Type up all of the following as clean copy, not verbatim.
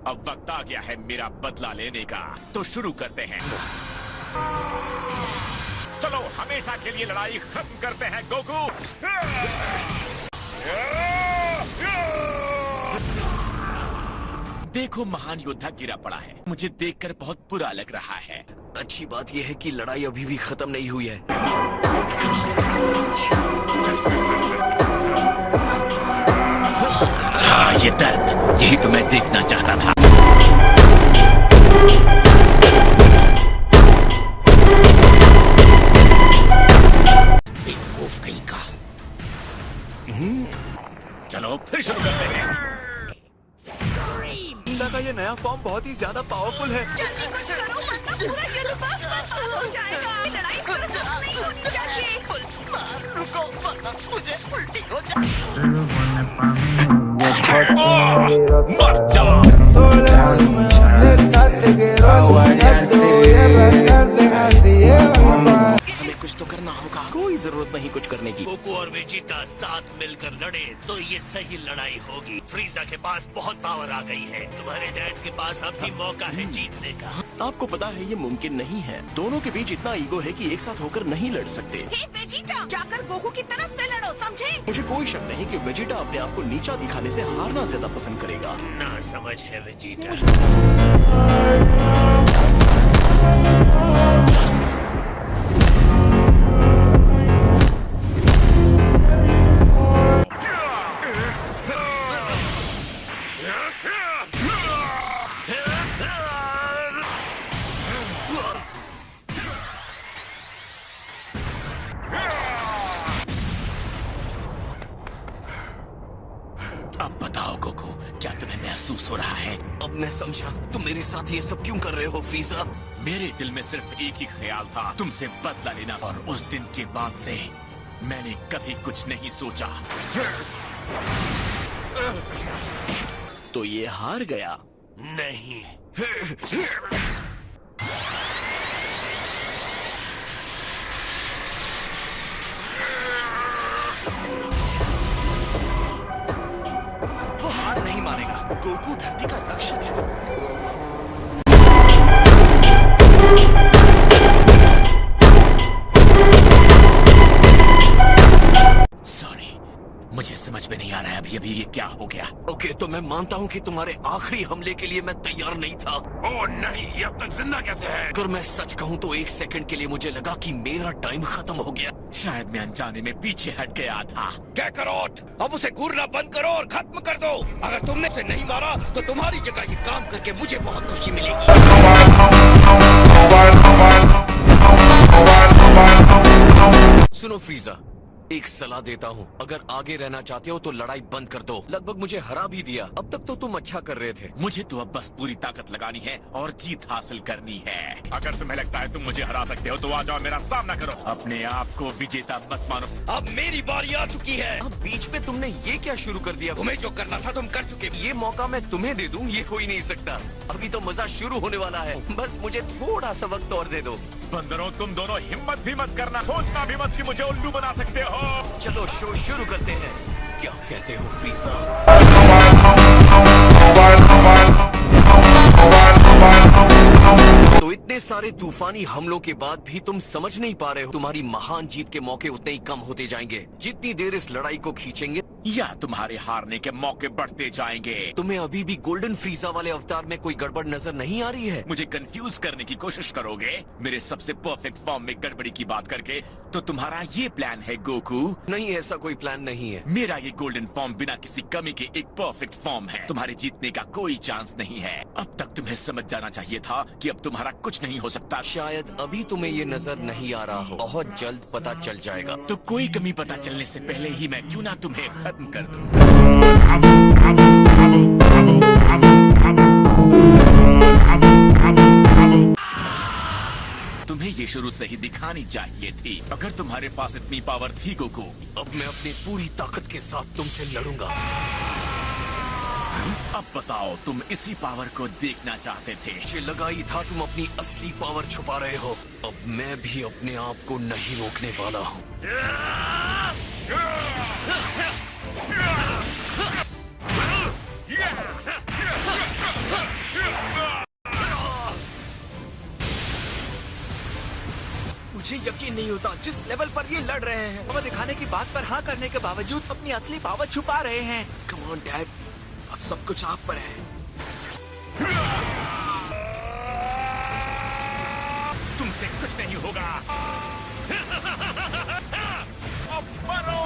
अब वक्त आ गया है मेरा बदला लेने का, तो शुरू करते हैं। चलो हमेशा के लिए लड़ाई खत्म करते हैं गोकू। देखो महान योद्धा गिरा पड़ा है, मुझे देखकर बहुत बुरा लग रहा है। अच्छी बात यह है कि लड़ाई अभी भी खत्म नहीं हुई है। हाँ, ये दर्द, यही तो मैं देखना चाहता था। बेवकूफ कहीं का। चलो फिर शुरू करते हैं। फ्रीजा का ये नया फॉर्म बहुत ही ज्यादा पावरफुल है। जल्दी कुछ करो वरना पूरा यूनिवर्स खत्म हो जाएगा। लड़ाई इस तरह खत्म नहीं होनी चाहिए। रुको वरना मुझे उल्टी हो जाए। मर जाओ। हमें कुछ तो करना होगा। कोई जरूरत नहीं कुछ करने की। गोकू और वेजिटा साथ मिलकर लड़े तो ये सही लड़ाई होगी। फ्रीजा के पास बहुत पावर आ गई है, तुम्हारे डैड के पास अब भी मौका है जीतने का। आपको पता है ये मुमकिन नहीं है। दोनों के बीच इतना ईगो है कि एक साथ होकर नहीं लड़ सकते। हे वेजिटा, जाकर गोकू की तरफ से लड़ो, समझे? मुझे कोई शक नहीं कि वेजिटा अपने आप को नीचा दिखाने से हारना ज्यादा पसंद करेगा। ना समझ है वेजिटा। अब बताओ गोकू, क्या तुम्हें महसूस हो रहा है? अब मैं समझा तुम मेरे साथ ये सब क्यों कर रहे हो फ्रीजा। मेरे दिल में सिर्फ एक ही ख्याल था, तुमसे बदला लेना, और उस दिन के बाद से मैंने कभी कुछ नहीं सोचा। तो ये हार गया। नहीं, वो हार नहीं मानेगा। गोकू धरती का रक्षक है। सॉरी, मुझे समझ में नहीं आ रहा है अभी ये क्या हो गया। ओके, तो मैं मानता हूँ कि तुम्हारे आखिरी हमले के लिए मैं तैयार नहीं था। ओह नहीं, ये अब तक जिंदा कैसे है? अगर मैं सच कहूँ तो एक सेकंड के लिए मुझे लगा कि मेरा टाइम खत्म हो गया। शायद मैं अनजाने में पीछे हट गया था। कैकरोट, अब उसे घूरना बंद करो और खत्म कर दो। अगर तुमने उसे नहीं मारा तो तुम्हारी जगह ये काम करके मुझे बहुत खुशी मिलेगी। सुनो फ्रीजा, एक सलाह देता हूँ, अगर आगे रहना चाहते हो तो लड़ाई बंद कर दो। लगभग मुझे हरा भी दिया, अब तक तो तुम अच्छा कर रहे थे। मुझे तो अब बस पूरी ताकत लगानी है और जीत हासिल करनी है। अगर तुम्हें लगता है तुम मुझे हरा सकते हो तो आ जाओ, मेरा सामना करो। अपने आप को विजेता मत मानो। अब मेरी बारी आ चुकी है। अब बीच में तुमने ये क्या शुरू कर दिया? तुम्हें जो करना था तुम कर चुके। ये मौका मैं तुम्हें दे दूं, ये हो ही नहीं सकता। अभी तो मजा शुरू होने वाला है, बस मुझे थोड़ा सा वक्त और दे दो। बंदरों, तुम दोनों हिम्मत भी मत करना, सोचना भी मत कि मुझे उल्लू बना सकते हो। चलो शो शुरू करते हैं। क्या कहते हो फ्रीजा? तो इतने सारे तूफानी हमलों के बाद भी तुम समझ नहीं पा रहे हो, तुम्हारी महान जीत के मौके उतने ही कम होते जाएंगे जितनी देर इस लड़ाई को खींचेंगे, या तुम्हारे हारने के मौके बढ़ते जाएंगे। तुम्हें अभी भी गोल्डन फ्रीजा वाले अवतार में कोई गड़बड़ नजर नहीं आ रही है? मुझे कंफ्यूज करने की कोशिश करोगे मेरे सबसे परफेक्ट फॉर्म में गड़बड़ी की बात करके? तो तुम्हारा ये प्लान है गोकू? नहीं, ऐसा कोई प्लान नहीं है। मेरा ये गोल्डन फॉर्म बिना किसी कमी के एक परफेक्ट फॉर्म है। तुम्हारे जीतने का कोई चांस नहीं है। अब तक तुम्हें समझ जाना चाहिए था कि अब तुम्हारा कुछ नहीं हो सकता। शायद अभी तुम्हें ये नजर नहीं आ रहा हो, बहुत जल्द पता चल जाएगा। तो कोई कमी पता चलने से पहले ही मैं क्यों ना तुम्हें खत्म कर दूं। तुम्हें ये शुरू से ही दिखानी चाहिए थी। अगर तुम्हारे पास इतनी पावर थी गोकू। अब मैं अपनी पूरी ताकत के साथ तुमसे लड़ूंगा। अब बताओ, तुम इसी पावर को देखना चाहते थे। मुझे लगा ही था तुम अपनी असली पावर छुपा रहे हो। अब मैं भी अपने आप को नहीं रोकने वाला हूँ। मुझे यकीन नहीं होता जिस लेवल पर ये लड़ रहे हैं। पावर दिखाने की बात पर हाँ करने के बावजूद अपनी असली पावर छुपा रहे हैं। कम ऑन डैड, अब सब कुछ आप पर है। तुमसे कुछ नहीं होगा। अब मरो!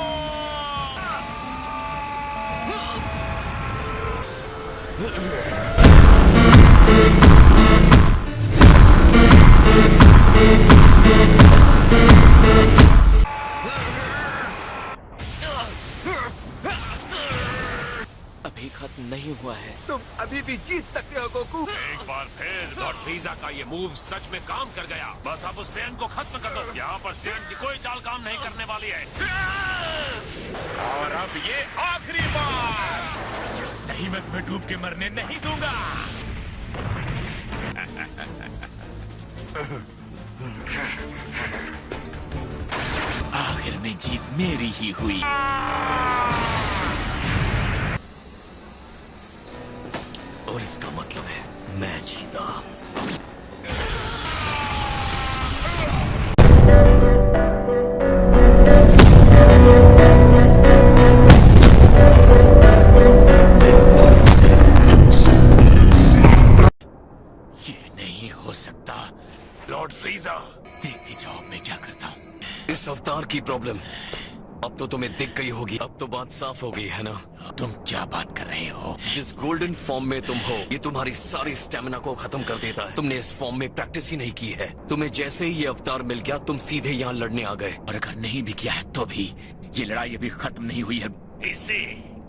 अभी खत्म नहीं हुआ है। तुम अभी भी जीत सकते हो गोकू। एक बार फिर लॉर्ड फ्रीजा का ये मूव सच में काम कर गया। बस अब उस सेन को खत्म कर दो। यहाँ पर सेन की कोई चाल काम नहीं करने वाली है। और अब ये आखिरी बार। नहीं, मैं तुम्हें डूब के मरने नहीं दूंगा। आखिर में जीत मेरी ही हुई। और इसका मतलब है मैं जीता। ये नहीं हो सकता। लॉर्ड फ्रीजा, देखते जाओ मैं क्या करता हूँ। इस अवतार की प्रॉब्लम अब तो तुम्हें दिख गई होगी। अब तो बात साफ हो गई है ना? तुम क्या बात कर रहे हो? जिस गोल्डन फॉर्म में तुम हो, ये तुम्हारी सारी स्टेमिना को खत्म कर देता है। तुमने इस फॉर्म में प्रैक्टिस ही नहीं की है। तुम्हें जैसे ही ये अवतार मिल गया, तुम सीधे यहाँ लड़ने आ गए। और अगर नहीं भी किया है तो भी ये लड़ाई अभी खत्म नहीं हुई है। इसे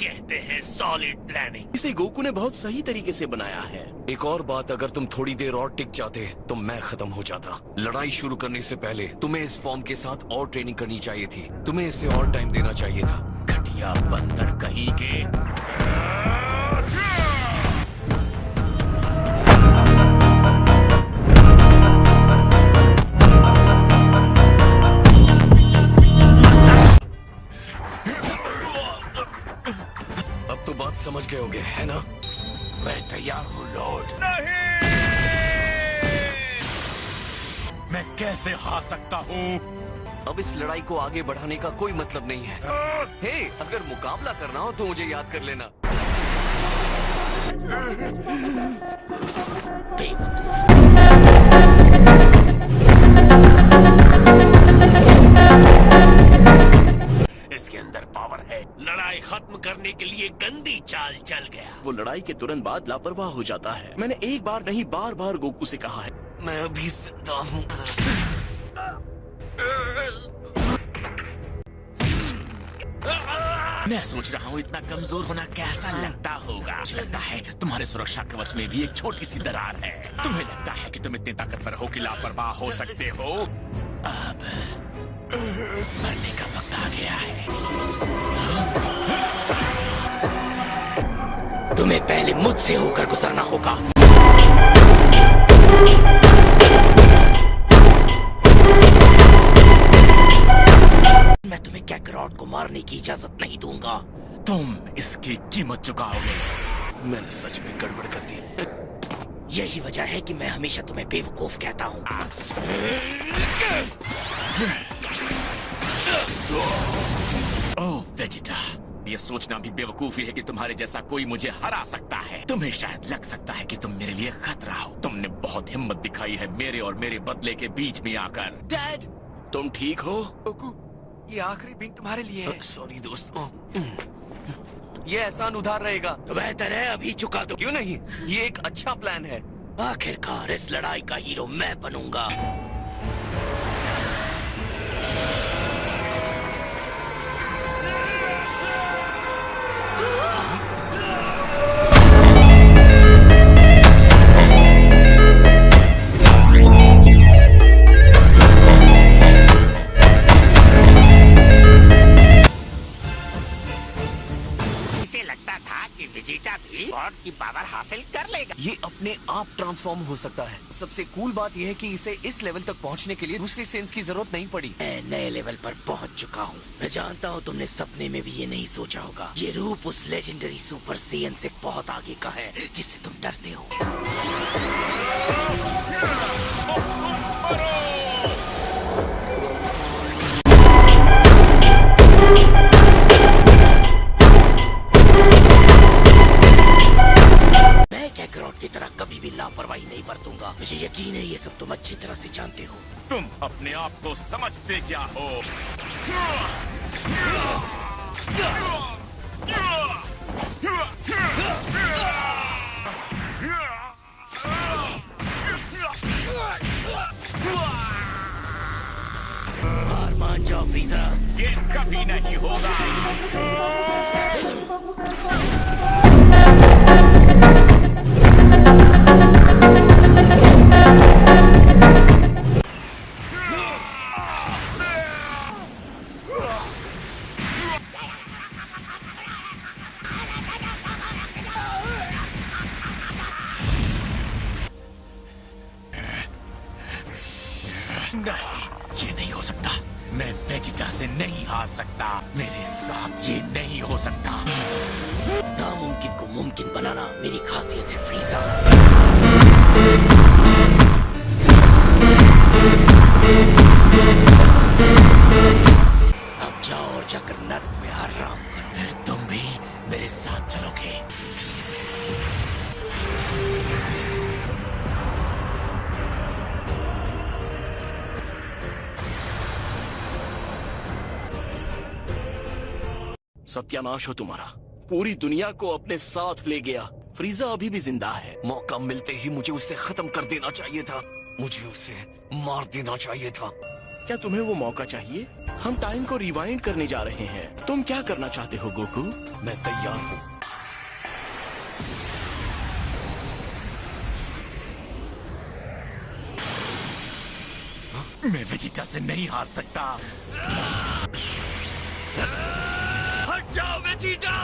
कहते हैं सॉलिड प्लानिंग। इसे गोकू ने बहुत सही तरीके से बनाया है। एक और बात, अगर तुम थोड़ी देर और टिक जाते तो मैं खत्म हो जाता। लड़ाई शुरू करने से पहले तुम्हें इस फॉर्म के साथ और ट्रेनिंग करनी चाहिए थी। तुम्हें इसे और टाइम देना चाहिए था। घटिया बंदर कहीं के। अब तो बात समझ गए होगे, है ना? मैं तैयार हूँ लॉर्ड। नहीं! मैं कैसे हार सकता हूँ? अब इस लड़ाई को आगे बढ़ाने का कोई मतलब नहीं है। हे, अगर मुकाबला करना हो तो मुझे याद कर लेना। इसके अंदर पावर है। लड़ाई खत्म करने के लिए गंदी चाल चल गया। वो लड़ाई के तुरंत बाद लापरवाह हो जाता है। मैंने एक बार नहीं बार बार गोकू से कहा है। मैं अभी जिंदा हूँ। मैं सोच रहा हूँ इतना कमजोर होना कैसा लगता होगा। मुझे लगता है तुम्हारे सुरक्षा कवच में भी एक छोटी सी दरार है। तुम्हें लगता है कि तुम इतने ताकतवर हो कि लापरवाह हो सकते हो। अब मरने का वक्त आ गया है। तुम्हें पहले मुझसे होकर गुजरना होगा। मैं तुम्हें कैकरॉट को मारने की इजाजत नहीं दूंगा। तुम इसकी कीमत चुकाओगे। मैंने सच में गड़बड़ कर दी। यही वजह है कि मैं हमेशा तुम्हें बेवकूफ कहता हूँ। ओह वेजिटा, ये सोचना भी बेवकूफी है कि तुम्हारे जैसा कोई मुझे हरा सकता है। तुम्हें शायद लग सकता है कि तुम मेरे लिए खतरा हो। तुमने बहुत हिम्मत दिखाई है मेरे और मेरे बदले के बीच में आकर। डैड, तुम ठीक हो? गोकू, ये आखिरी बिंग तुम्हारे लिए है। सॉरी दोस्तों, ये एहसान उधार रहेगा। तो बेहतर है अभी चुका दो। क्यों नहीं? ये एक अच्छा प्लान है। आखिरकार इस लड़ाई का हीरो मैं बनूंगा। इसे लगता था कि वेजिटा भी गॉड की पावर हासिल कर लेगा। ये अपने आप ट्रांसफॉर्म हो सकता है। सबसे कूल बात यह है कि इसे इस लेवल तक पहुंचने के लिए दूसरे सेंस की जरूरत नहीं पड़ी। मैं नए लेवल पर पहुंच चुका हूँ। मैं जानता हूँ तुमने सपने में भी ये नहीं सोचा होगा। ये रूप उस लेजेंडरी सुपर सेयन से बहुत आगे का है जिससे तुम डरते हो। मुझे यकीन है ये सब तुम अच्छी तरह से जानते हो। तुम अपने आप को समझते क्या हो? हार मान जाओ फ्रीजा। ये कभी नहीं होगा। नहीं, ये नहीं हो सकता। मैं वेजिटा से नहीं हार सकता। मेरे साथ ये नहीं हो सकता। नामुमकिन को मुमकिन बनाना मेरी खासियत है फ्रीजा। अब जाओ और जाकर नर्क में आराम करो। फिर तुम भी मेरे साथ चलोगे। सत्यानाश हो तुम्हारा। पूरी दुनिया को अपने साथ ले गया। फ्रीजा अभी भी जिंदा है। मौका मिलते ही मुझे उसे खत्म कर देना चाहिए था। मुझे उसे मार देना चाहिए था। क्या तुम्हें वो मौका चाहिए? हम टाइम को रिवाइंड करने जा रहे हैं। तुम क्या करना चाहते हो गोकू? मैं तैयार हूँ। मैं वेजिटा से नहीं हार सकता। हट जाओ वेजिटा।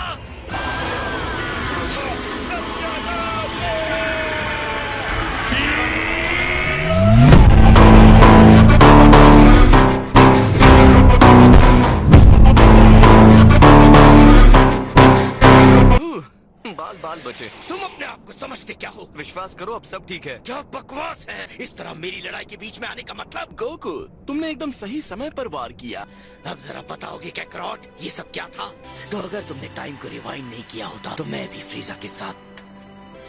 बाल बाल बचे। तुम अपने आप को समझते क्या हो? विश्वास करो अब सब ठीक है। क्या बकवास है। इस तरह मेरी लड़ाई के बीच में आने का मतलब? गोकू, तुमने एकदम सही समय पर वार किया। अब जरा बताओगे कैकरॉट ये सब क्या था? तो अगर तुमने टाइम को रिवाइंड नहीं किया होता तो मैं भी फ्रीजा के साथ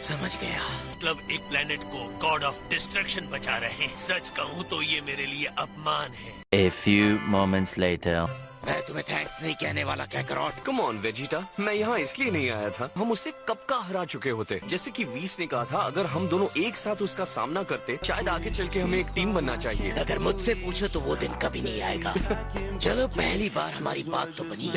समझ गया। मतलब एक प्लेनेट को गॉड ऑफ डिस्ट्रक्शन बचा रहे हैं। सच कहूँ तो ये मेरे लिए अपमान है। A few moments later. मैं तुम्हें थैंक्स नहीं कहने वाला कैकरॉट। कम ऑन वेजिटा, मैं यहाँ इसलिए नहीं आया था। हम उसे कब का हरा चुके होते। जैसे कि वीस ने कहा था, अगर हम दोनों एक साथ उसका सामना करते शायद आगे चल के हमें एक टीम बनना चाहिए। अगर मुझसे पूछो तो वो दिन कभी नहीं आएगा। चलो पहली बार हमारी बात तो बनी।